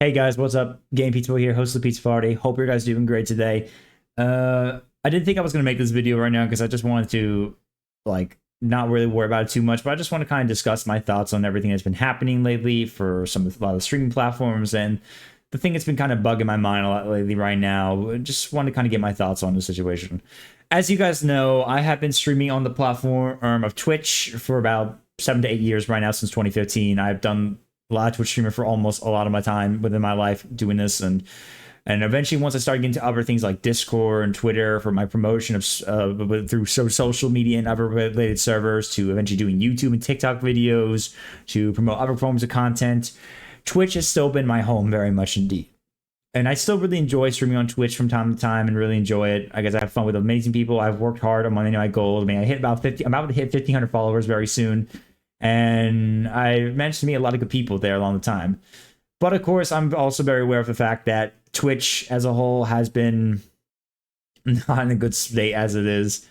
Hey guys, what's up? Game Pizza Boy here, host of the Pizza Party. Hope you guys doing great today. I didn't think I was gonna make this video right now because I just wanted to not really worry about it too much, but I just want to kind of discuss my thoughts on everything that's been happening lately for a lot of the streaming platforms and the thing that's been kind of bugging my mind a lot lately right now. Just want to kind of get my thoughts on the situation. As you guys know, I have been streaming on the platform of Twitch for about 7 to 8 years right now, since 2015. I've done a lot of Twitch streaming for almost a lot of my time within my life doing this, and eventually once I started getting into other things like Discord and Twitter for my promotion of through social media and other related servers, to eventually doing YouTube and TikTok videos to promote other forms of content, Twitch has still been my home very much indeed. And I still really enjoy streaming on Twitch from time to time and really enjoy it. I guess I have fun with amazing people. I've worked hard on my goals. I mean, I'm about to hit 1,500 followers very soon. And I managed to meet a lot of good people there along the time. But of course, I'm also very aware of the fact that Twitch as a whole has been not in a good state as it is.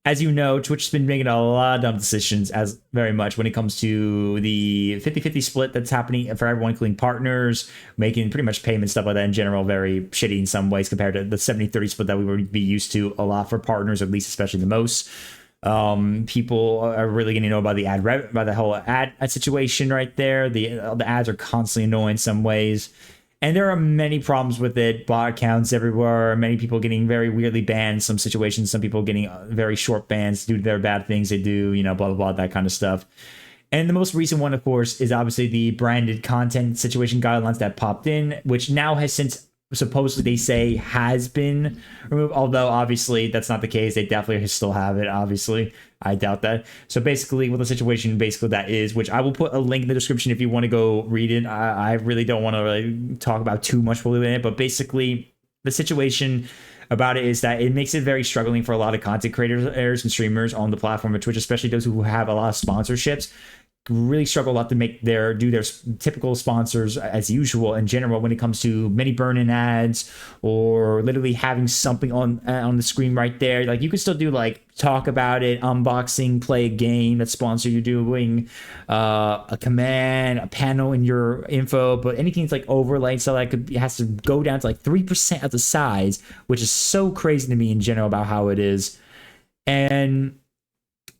As you know, Twitch has been making a lot of dumb decisions as very much when it comes to the 50-50 split that's happening for everyone, including partners, making pretty much payment stuff like that in general very shitty in some ways compared to the 70-30 split that we would be used to a lot for partners, at least especially the most. People are really getting to know about by the whole ad situation right there. The ads are constantly annoying in some ways, and there are many problems with it. Bot accounts everywhere, many people getting very weirdly banned in some situations, some people getting very short bans due to their bad things they do, blah blah blah, that kind of stuff. And the most recent one, of course, is obviously the branded content situation guidelines that popped in, which now has since supposedly they say has been removed, although obviously that's not the case. They definitely still have it. Obviously, I doubt that. So basically, what the situation basically that is, which I will put a link in the description if you want to go read it. I really don't want to really talk about too much in it, but basically the situation about it is that it makes it very struggling for a lot of content creators and streamers on the platform of Twitch, especially those who have a lot of sponsorships. Really struggle a lot to do their typical sponsors as usual in general when it comes to many burn-in ads or literally having something on the screen right there. Like, you can still do talk about it, unboxing, play a game, that sponsor you're doing, a command, a panel in your info, but anything's overlaid, so that it has to go down to 3% of the size, which is so crazy to me in general about how it is. And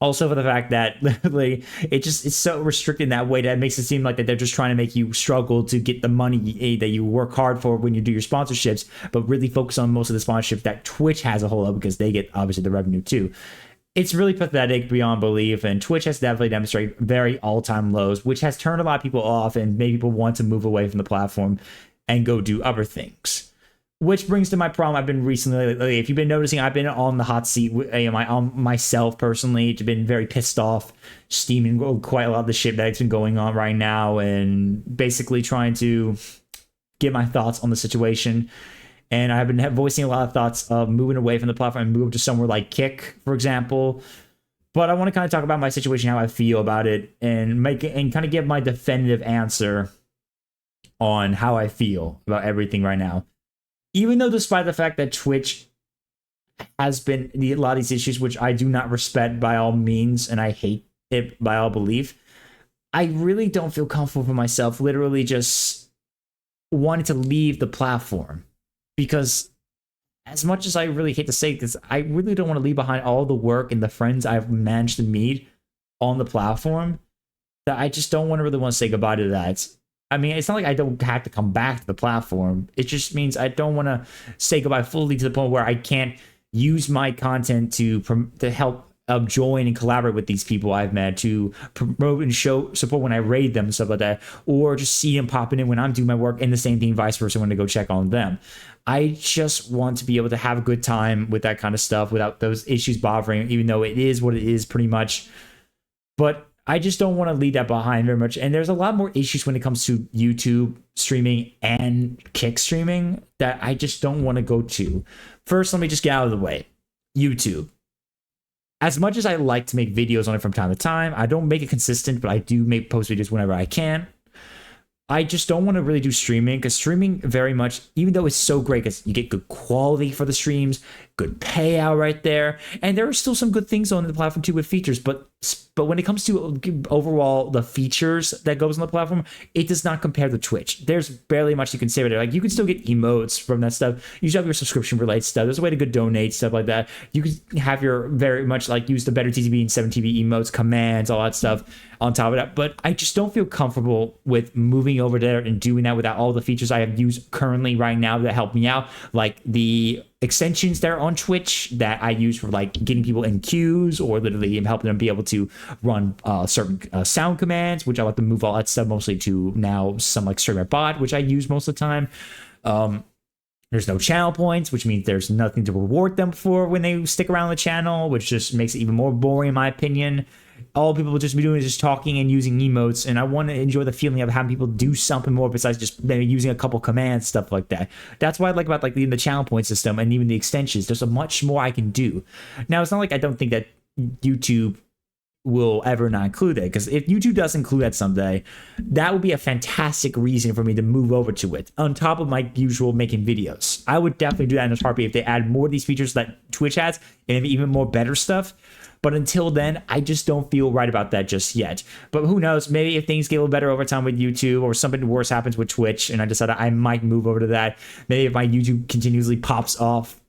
also for the fact that literally it's so restricted in that way that it makes it seem like that they're just trying to make you struggle to get the money that you work hard for when you do your sponsorships, but really focus on most of the sponsorships that Twitch has a whole of, because they get obviously the revenue too. It's really pathetic beyond belief, and Twitch has definitely demonstrated very all-time lows, which has turned a lot of people off and made people want to move away from the platform and go do other things. Which brings to my problem I've been recently. If you've been noticing, I've been on the hot seat myself personally. I've been very pissed off, steaming quite a lot of the shit that's been going on right now, and basically trying to get my thoughts on the situation. And I've been voicing a lot of thoughts of moving away from the platform and move to somewhere like Kick, for example. But I want to kind of talk about my situation, how I feel about it, and kind of give my definitive answer on how I feel about everything right now. Even though, despite the fact that Twitch has been a lot of these issues, which I do not respect by all means, and I hate it by all belief, I really don't feel comfortable for myself literally just wanting to leave the platform. Because as much as I really hate to say this, I really don't want to leave behind all the work and the friends I've managed to meet on the platform, that I just don't really want to say goodbye to that. I mean, it's not like I don't have to come back to the platform. It just means I don't want to say goodbye fully to the point where I can't use my content to help join and collaborate with these people I've met, to promote and show support when I raid them and stuff like that, or just see them popping in when I'm doing my work, and the same thing vice versa when I go check on them. I just want to be able to have a good time with that kind of stuff without those issues bothering, even though it is what it is pretty much. But I just don't want to leave that behind very much. And there's a lot more issues when it comes to YouTube streaming and Kick streaming that I just don't want to go to. First, let me just get out of the way. YouTube. As much as I like to make videos on it from time to time, I don't make it consistent, but I do post videos whenever I can. I just don't want to really do streaming, because streaming very much, even though it's so great because you get good quality for the streams, good payout right there, and there are still some good things on the platform too with features, but when it comes to overall the features that goes on the platform, it does not compare to Twitch. There's barely much you can say about it. Like, you can still get emotes from that stuff. You should have your subscription related stuff. There's a way to go donate, stuff like that. You can have your very much like use the better TTV and 7TV emotes, commands, all that stuff on top of that. But I just don't feel comfortable with moving over there and doing that without all the features I have used currently right now that help me out, like the extensions that are on Twitch that I use for like getting people in queues, or literally helping them be able to run certain sound commands, which I like to move all that stuff mostly to now some like Streamer Bot, which I use most of the time. There's no channel points, which means there's nothing to reward them for when they stick around the channel, which just makes it even more boring in my opinion. All people will just be doing is just talking and using emotes, and I want to enjoy the feeling of having people do something more besides just maybe using a couple commands, stuff like that. That's what I like about like the channel point system and even the extensions. There's a much more I can do. Now, it's not like I don't think that YouTube will ever not include it, because if YouTube does include that someday, that would be a fantastic reason for me to move over to it on top of my usual making videos. I would definitely do that in a heartbeat if they add more of these features that Twitch has and even more better stuff. But until then, I just don't feel right about that just yet. But who knows? Maybe if things get a little better over time with YouTube, or something worse happens with Twitch, and I decide I might move over to that. Maybe if my YouTube continuously pops off,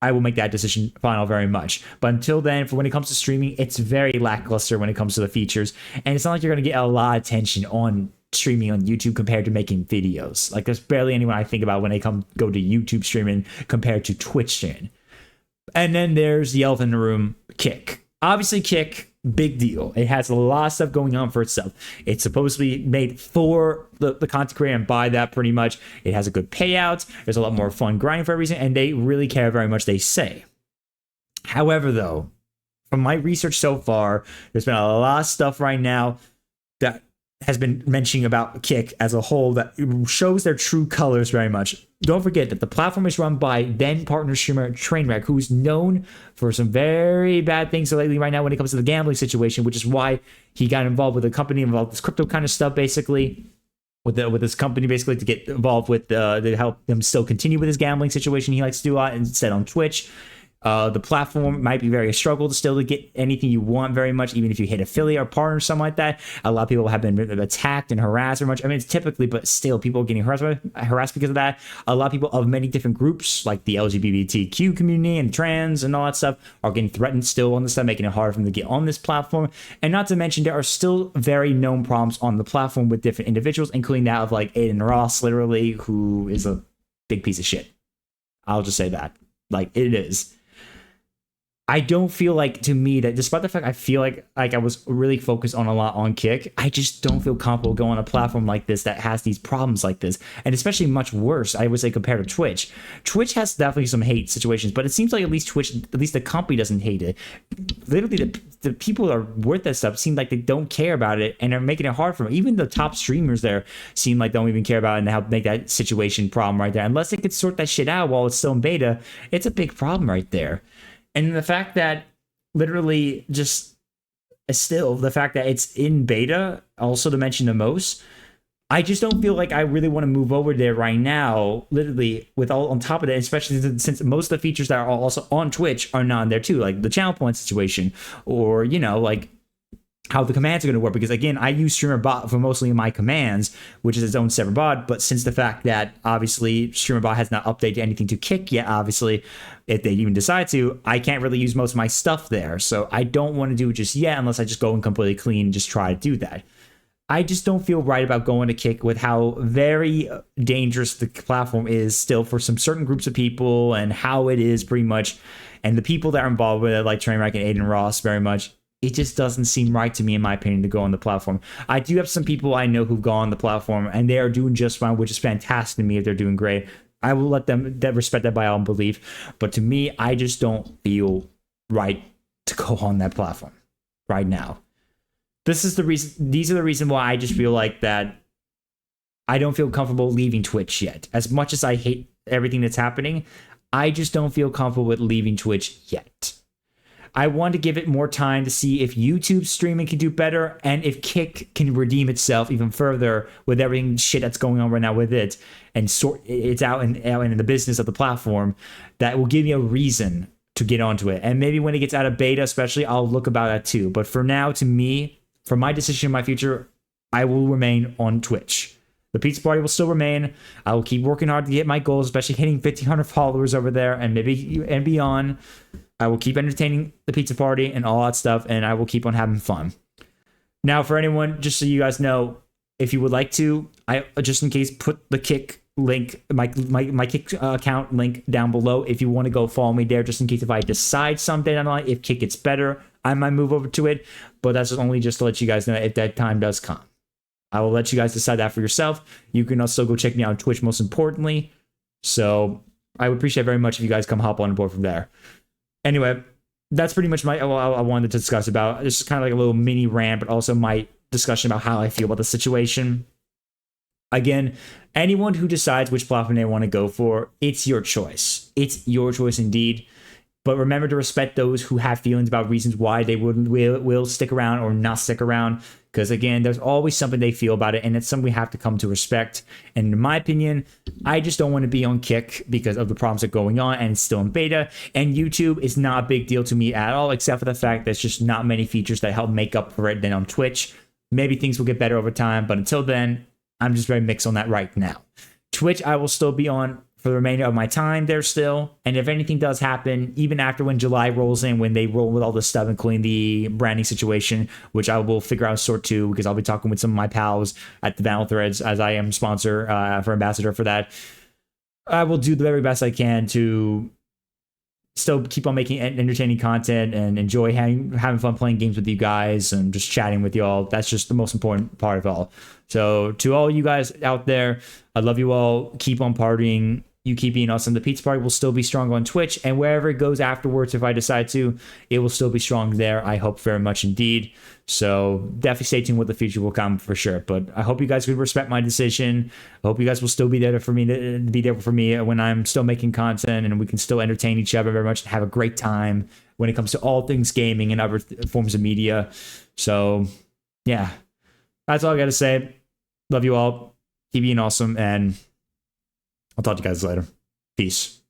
I will make that decision final very much. But until then, for when it comes to streaming, it's very lackluster when it comes to the features. And it's not like you're going to get a lot of attention on streaming on YouTube compared to making videos. Like, there's barely anyone I think about when they go to YouTube streaming compared to Twitch streaming. And then there's the elephant in the room, Kick. Obviously, Kick, big deal. It has a lot of stuff going on for itself. It's supposed to be made for the content creator and by that pretty much. It has a good payout. There's a lot more fun grinding for every reason, and they really care very much, they say. However, though, from my research so far, there's been a lot of stuff right now that has been mentioning about Kick as a whole that shows their true colors very much. Don't forget that the platform is run by then partner streamer Trainwreck, who's known for some very bad things lately right now when it comes to the gambling situation, which is why he got involved with a company involved with this crypto kind of stuff, basically with this company, basically to get involved with to help them still continue with his gambling situation he likes to do a lot instead on Twitch. The platform might be very a struggle to get anything you want very much, even if you hit affiliate or partner or something like that. A lot of people have been attacked and harassed very much. I mean, it's typically, but still, people are getting harassed because of that. A lot of people of many different groups, like the LGBTQ community and trans and all that stuff, are getting threatened still on this stuff, making it hard for them to get on this platform. And not to mention, there are still very known problems on the platform with different individuals, including that of like Aiden Ross, literally, who is a big piece of shit. I'll just say that. Like, it is. I don't feel like, to me, that despite the fact I feel like I was really focused on a lot on Kick, I just don't feel comfortable going on a platform like this that has these problems like this, and especially much worse, I would say, compared to Twitch. Twitch has definitely some hate situations, but it seems like at least Twitch, at least the company doesn't hate it. Literally, the people that are worth that stuff seem like they don't care about it, and are making it hard for them. Even the top streamers there seem like they don't even care about it and help make that situation problem right there. Unless they could sort that shit out while it's still in beta, it's a big problem right there. And the fact that literally just still the fact that it's in beta, also to mention the most, I just don't feel like I really want to move over there right now, literally with all on top of that, especially since most of the features that are also on Twitch are not there too, like the channel point situation, or, you know, like how the commands are going to work, because again, I use Streamer Bot for mostly my commands, which is its own separate bot. But since the fact that obviously Streamer Bot has not updated anything to Kick yet, obviously, if they even decide to, I can't really use most of my stuff there. So I don't want to do it just yet unless I just go and completely clean and just try to do that. I just don't feel right about going to Kick with how very dangerous the platform is still for some certain groups of people, and how it is pretty much, and the people that are involved with it, like Trainwreck and Aiden Ross, very much. It just doesn't seem right to me, in my opinion, to go on the platform. I do have some people I know who've gone on the platform, and they are doing just fine, which is fantastic to me if they're doing great. I will let them respect that by all belief. But to me, I just don't feel right to go on that platform right now. This is the reason. These are the reason why I just feel like that I don't feel comfortable leaving Twitch yet. As much as I hate everything that's happening, I just don't feel comfortable with leaving Twitch yet. I want to give it more time to see if YouTube streaming can do better, and if Kick can redeem itself even further with everything shit that's going on right now with it, and sort it's out in the business of the platform. That will give me a reason to get onto it. And maybe when it gets out of beta, especially, I'll look about that too. But for now, to me, for my decision in my future, I will remain on Twitch. The Pizza Party will still remain. I will keep working hard to get my goals, especially hitting 1,500 followers over there and maybe and beyond. I will keep entertaining the Pizza Party and all that stuff, and I will keep on having fun. Now, for anyone, just so you guys know, if you would like to, I just in case put the Kick link, my Kick account link down below. If you want to go follow me there, just in case if I decide someday down the line, if Kick gets better, I might move over to it. But that's only just to let you guys know if that time does come. I will let you guys decide that for yourself. You can also go check me out on Twitch, most importantly. So I would appreciate very much if you guys come hop on board from there. Anyway, that's pretty much I wanted to discuss about. This is kind of like a little mini rant, but also my discussion about how I feel about the situation. Again, anyone who decides which platform they want to go for, it's your choice. It's your choice indeed. But remember to respect those who have feelings about reasons why they will stick around or not stick around. Because again, there's always something they feel about it, and it's something we have to come to respect. And in my opinion, I just don't want to be on Kick because of the problems that are going on, and it's still in beta. And YouTube is not a big deal to me at all, except for the fact there's just not many features that help make up for it than on Twitch. Maybe things will get better over time, but until then, I'm just very mixed on that right now. Twitch, I will still be on for the remainder of my time there still. And if anything does happen, even after when July rolls in, when they roll with all this stuff, including the branding situation, which I will figure out sort to, because I'll be talking with some of my pals at the Battle Threads, as I am sponsor for ambassador for that. I will do the very best I can to still keep on making entertaining content and enjoy having fun playing games with you guys and just chatting with you all. That's just the most important part of all. So to all you guys out there, I love you all. Keep on partying. You keep being awesome. The Pizza Party will still be strong on Twitch, and wherever it goes afterwards, if I decide to, it will still be strong there. I hope very much indeed. So definitely stay tuned what the future will come for sure. But I hope you guys would respect my decision. I hope you guys will still be there for me to be there for me when I'm still making content, and we can still entertain each other very much and have a great time when it comes to all things gaming and other forms of media. So yeah, that's all I got to say. Love you all. Keep being awesome, and I'll talk to you guys later. Peace.